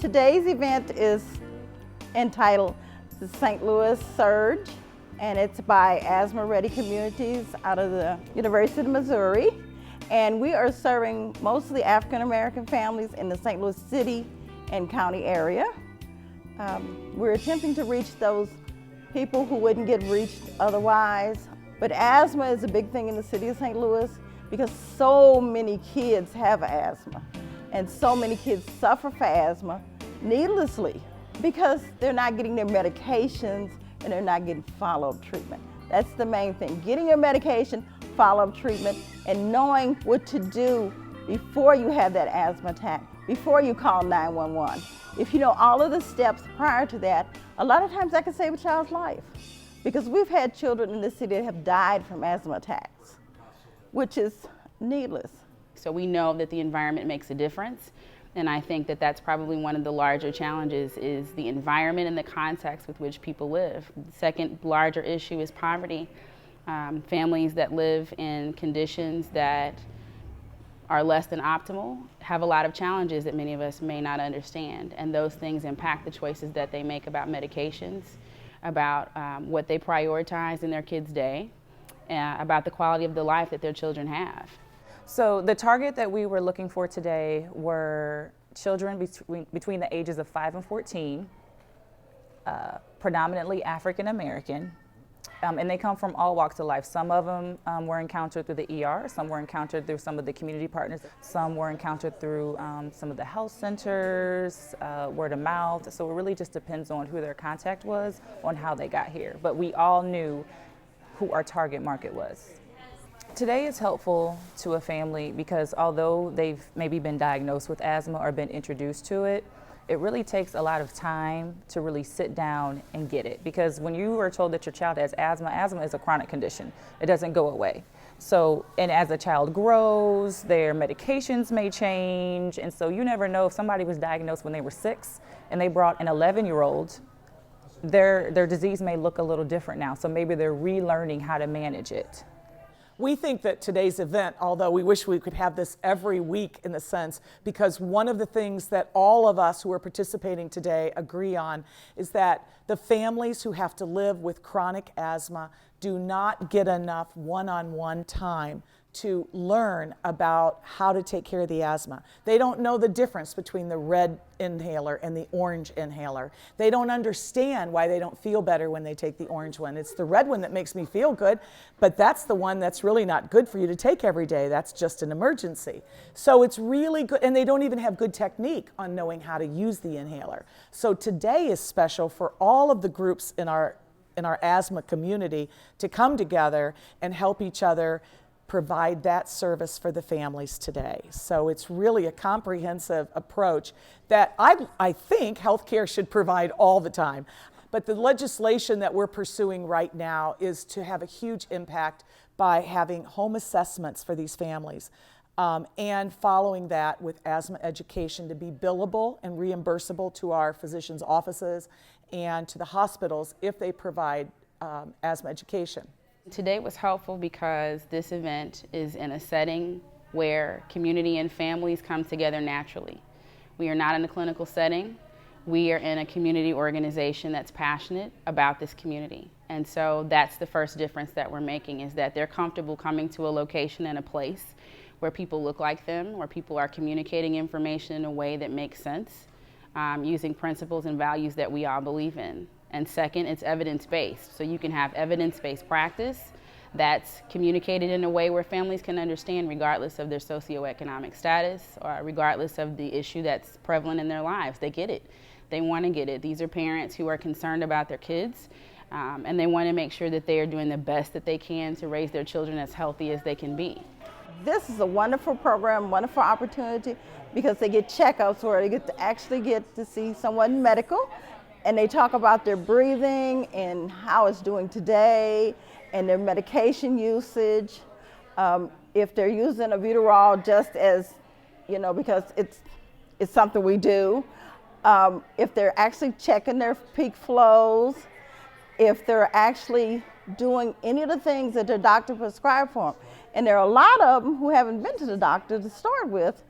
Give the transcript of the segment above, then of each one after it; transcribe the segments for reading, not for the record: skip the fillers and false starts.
Today's event is entitled the St. Louis Surge, and it's by Asthma Ready Communities out of the University of Missouri. And we are serving mostly African American families in the St. Louis City and County area. We're attempting to reach those people who wouldn't get reached otherwise. But asthma is a big thing in the city of St. Louis because so many kids have asthma and so many kids suffer from asthma needlessly because they're not getting their medications and they're not getting follow-up treatment. That's the main thing, getting your medication, follow-up treatment, and knowing what to do before you have that asthma attack, before you call 911. If you know all of the steps prior to that, a lot of times that can save a child's life. Because we've had children in this city that have died from asthma attacks, which is needless. So we know that the environment makes a difference, and I think that that's probably one of the larger challenges is the environment and the context with which people live. The second larger issue is poverty. Families that live in conditions that are less than optimal have a lot of challenges that many of us may not understand, and those things impact the choices that they make about medications, about what they prioritize in their kids' day, about the quality of the life that their children have. So the target that we were looking for today were children between the ages of 5 and 14, predominantly African American, and they come from all walks of life. Some of them were encountered through the ER, some were encountered through some of the community partners, some were encountered through some of the health centers, word of mouth. So it really just depends on who their contact was, on how they got here. But we all knew who our target market was. Today is helpful to a family because although they've maybe been diagnosed with asthma or been introduced to it, it really takes a lot of time to really sit down and get it. Because when you are told that your child has asthma, asthma is a chronic condition. It doesn't go away. So, and as the child grows, their medications may change. And so you never know if somebody was diagnosed when they were 6 and they brought an 11-year-old, their disease may look a little different now. So maybe they're relearning how to manage it. We think that today's event, although we wish we could have this every week in a sense, because one of the things that all of us who are participating today agree on is that the families who have to live with chronic asthma do not get enough one-on-one time to learn about how to take care of the asthma. They don't know the difference between the red inhaler and the orange inhaler. They don't understand why they don't feel better when they take the orange one. It's the red one that makes me feel good, but that's the one that's really not good for you to take every day. That's just an emergency. So it's really good, and they don't even have good technique on knowing how to use the inhaler. So today is special for all of the groups in our asthma community to come together and help each other provide that service for the families today. So it's really a comprehensive approach that I think healthcare should provide all the time. But the legislation that we're pursuing right now is to have a huge impact by having home assessments for these families and following that with asthma education to be billable and reimbursable to our physicians' offices and to the hospitals if they provide asthma education. Today was helpful because this event is in a setting where community and families come together naturally. We are not in a clinical setting. We are in a community organization that's passionate about this community. And so that's the first difference that we're making, is that they're comfortable coming to a location and a place where people look like them, where people are communicating information in a way that makes sense, using principles and values that we all believe in. And second, it's evidence-based. So you can have evidence-based practice that's communicated in a way where families can understand regardless of their socioeconomic status or regardless of the issue that's prevalent in their lives. They get it. They want to get it. These are parents who are concerned about their kids, and they want to make sure that they are doing the best that they can to raise their children as healthy as they can be. This is a wonderful program, wonderful opportunity, because they get checkups where they actually get to see someone medical, and they talk about their breathing and how it's doing today and their medication usage. If they're using albuterol just as, because it's something we do. If they're actually checking their peak flows, if they're actually doing any of the things that their doctor prescribed for them. And there are a lot of them who haven't been to the doctor to start with,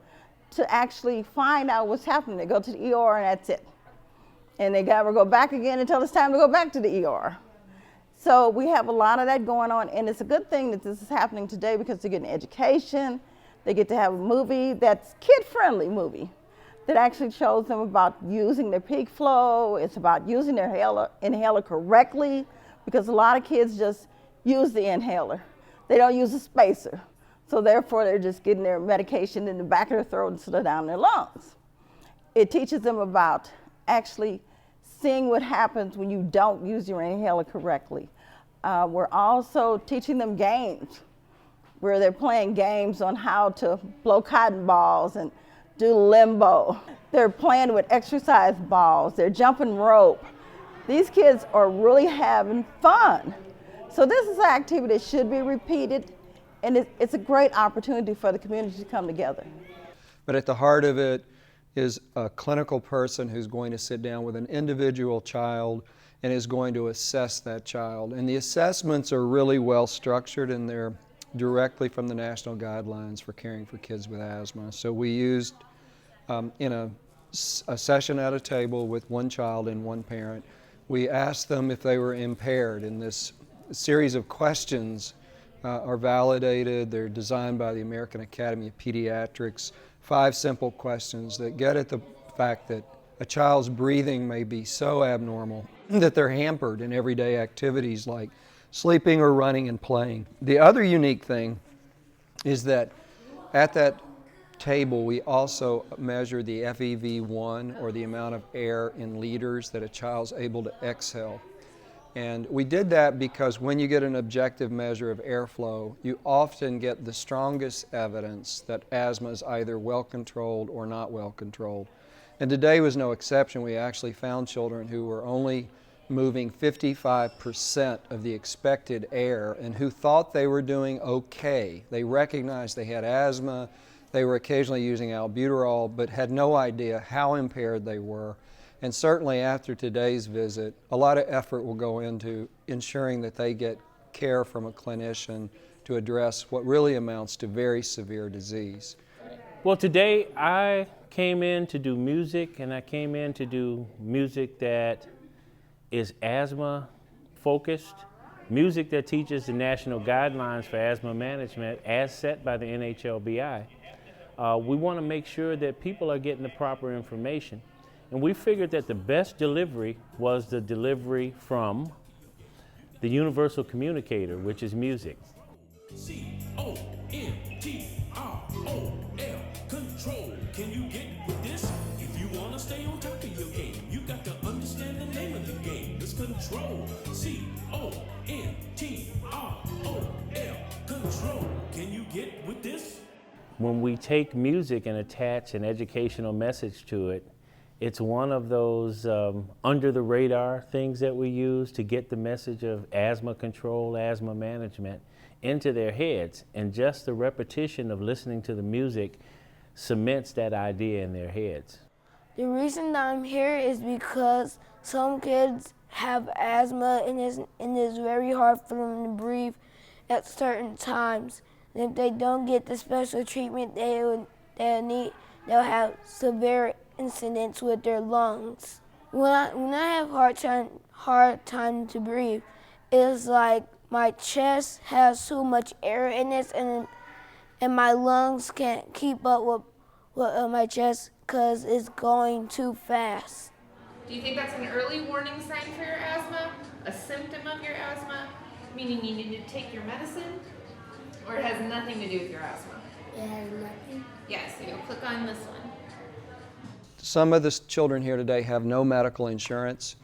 to actually find out what's happening. They go to the ER and that's it. And they never go back again until it's time to go back to the ER. So we have a lot of that going on, and it's a good thing that this is happening today because they're getting education. They get to have a movie that's kid-friendly movie that actually shows them about using their peak flow. It's about using their inhaler correctly, because a lot of kids just use the inhaler. They don't use a spacer. So therefore, they're just getting their medication in the back of their throat instead of down their lungs. It teaches them about actually seeing what happens when you don't use your inhaler correctly. We're also teaching them games, where they're playing games on how to blow cotton balls and do limbo. They're playing with exercise balls. They're jumping rope. These kids are really having fun. So this is an activity that should be repeated, and it's a great opportunity for the community to come together. But at the heart of it is a clinical person who's going to sit down with an individual child and is going to assess that child. And the assessments are really well structured, and they're directly from the national guidelines for caring for kids with asthma. So we used, in a session at a table with one child and one parent, we asked them if they were impaired, and this series of questions are validated. They're designed by the American Academy of Pediatrics. 5 simple questions that get at the fact that a child's breathing may be so abnormal that they're hampered in everyday activities like sleeping or running and playing. The other unique thing is that at that table we also measure the FEV1, or the amount of air in liters that a child's able to exhale. And we did that because when you get an objective measure of airflow, you often get the strongest evidence that asthma is either well controlled or not well controlled. And today was no exception. We actually found children who were only moving 55% of the expected air and who thought they were doing okay. They recognized they had asthma, they were occasionally using albuterol, but had no idea how impaired they were. And certainly after today's visit, a lot of effort will go into ensuring that they get care from a clinician to address what really amounts to very severe disease. Well, today I came in to do music, and I came in to do music that is asthma focused, music that teaches the national guidelines for asthma management as set by the NHLBI. We want to make sure that people are getting the proper information. And we figured that the best delivery was the delivery from the universal communicator, which is music. C-O-N-T-R-O-L, control. Can you get with this? If you want to stay on top of your game, you got to understand the name of the game. It's control. C-O-N-T-R-O-L, control. Can you get with this? When we take music and attach an educational message to it, it's one of those under the radar things that we use to get the message of asthma control, asthma management into their heads. And just the repetition of listening to the music cements that idea in their heads. The reason that I'm here is because some kids have asthma, and it's very hard for them to breathe at certain times. And if they don't get the special treatment they'll need, they'll have severe incidents with their lungs. When I have hard time to breathe, it's like my chest has too much air in it, and my lungs can't keep up with my chest because it's going too fast. Do you think that's an early warning sign for your asthma? A symptom of your asthma? Meaning you need to take your medicine? Or it has nothing to do with your asthma? It has nothing. Yes, so you'll click on this one. Some of the children here today have no medical insurance,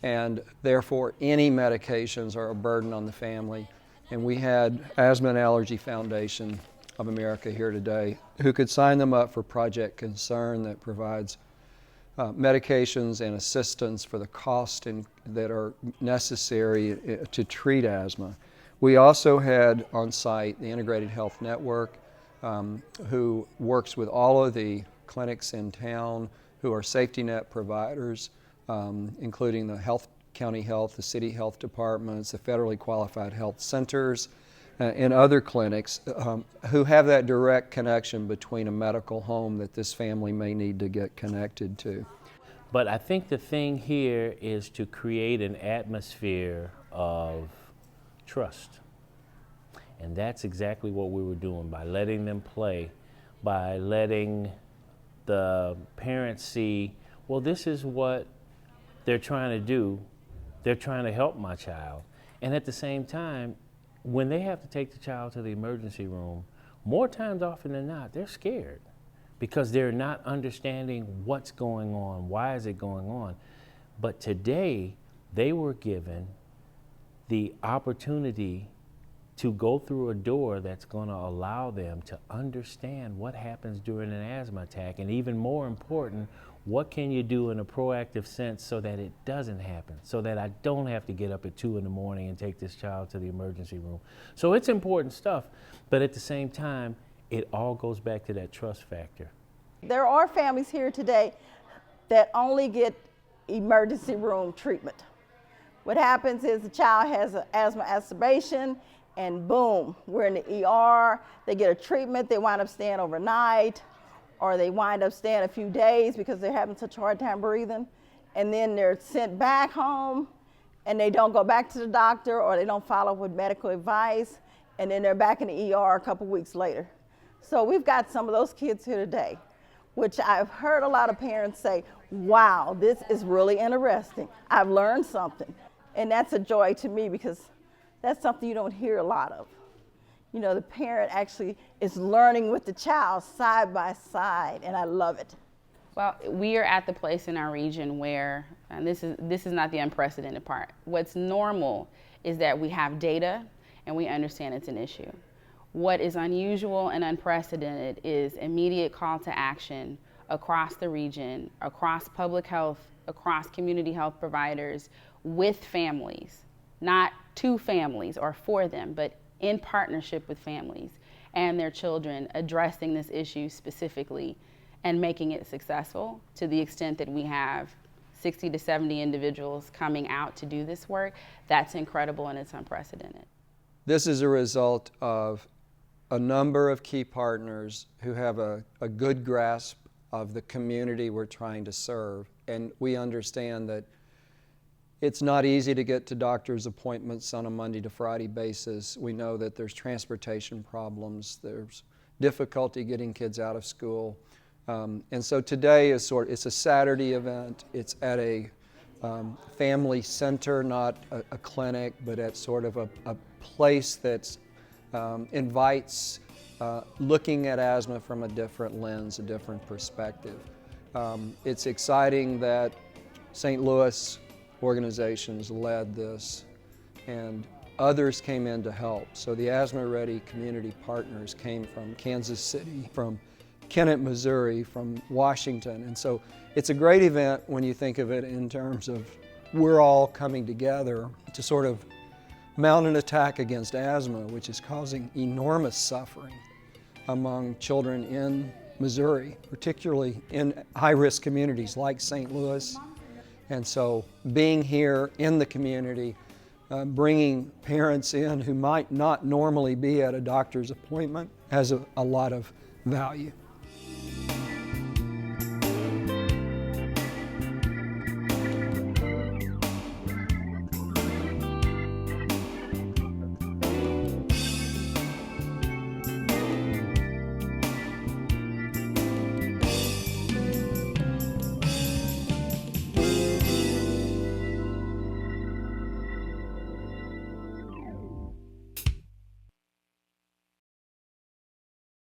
and therefore any medications are a burden on the family. And we had Asthma and Allergy Foundation of America here today who could sign them up for Project Concern that provides medications and assistance for the cost that are necessary to treat asthma. We also had on site the Integrated Health Network, who works with all of the clinics in town who are safety net providers, including the county health, the city health departments, the federally qualified health centers, and other clinics who have that direct connection between a medical home that this family may need to get connected to. But I think the thing here is to create an atmosphere of trust. And that's exactly what we were doing by letting them play, by letting the parents see, well, this is what they're trying to do. They're trying to help my child. And at the same time, when they have to take the child to the emergency room, more times often than not, they're scared because they're not understanding what's going on, why is it going on. But today, they were given the opportunity to go through a door that's going to allow them to understand what happens during an asthma attack, and even more important, what can you do in a proactive sense so that it doesn't happen, so that I don't have to get up at 2 in the morning and take this child to the emergency room. So it's important stuff, but at the same time, it all goes back to that trust factor. There are families here today that only get emergency room treatment. What happens is the child has an asthma exacerbation, and boom, we're in the ER. They get a treatment, they wind up staying overnight, or they wind up staying a few days because they're having such a hard time breathing, and then they're sent back home, and they don't go back to the doctor, or they don't follow up with medical advice, and then they're back in the ER a couple weeks later. So we've got some of those kids here today, which I've heard a lot of parents say, wow, this is really interesting. I've learned something. And that's a joy to me because that's something you don't hear a lot of. You know, the parent actually is learning with the child side by side, and I love it. Well, we are at the place in our region where, and this is not the unprecedented part. What's normal is that we have data and we understand it's an issue. What is unusual and unprecedented is immediate call to action across the region, across public health, across community health providers, with families, not to families or for them, but in partnership with families and their children, addressing this issue specifically and making it successful to the extent that we have 60 to 70 individuals coming out to do this work. That's incredible and it's unprecedented. This is a result of a number of key partners who have a good grasp of the community we're trying to serve. And we understand that it's not easy to get to doctor's appointments on a Monday to Friday basis. We know that there's transportation problems, there's difficulty getting kids out of school. And so today is it's a Saturday event. It's at a family center, not a clinic, but at sort of a place that invites looking at asthma from a different lens, a different perspective. It's exciting that St. Louis organizations led this and others came in to help. So the Asthma Ready community partners came from Kansas City, from Kennett, Missouri, from Washington. And so it's a great event when you think of it in terms of we're all coming together to sort of mount an attack against asthma, which is causing enormous suffering among children in Missouri, particularly in high-risk communities like St. Louis. And so being here in the community, bringing parents in who might not normally be at a doctor's appointment has a lot of value.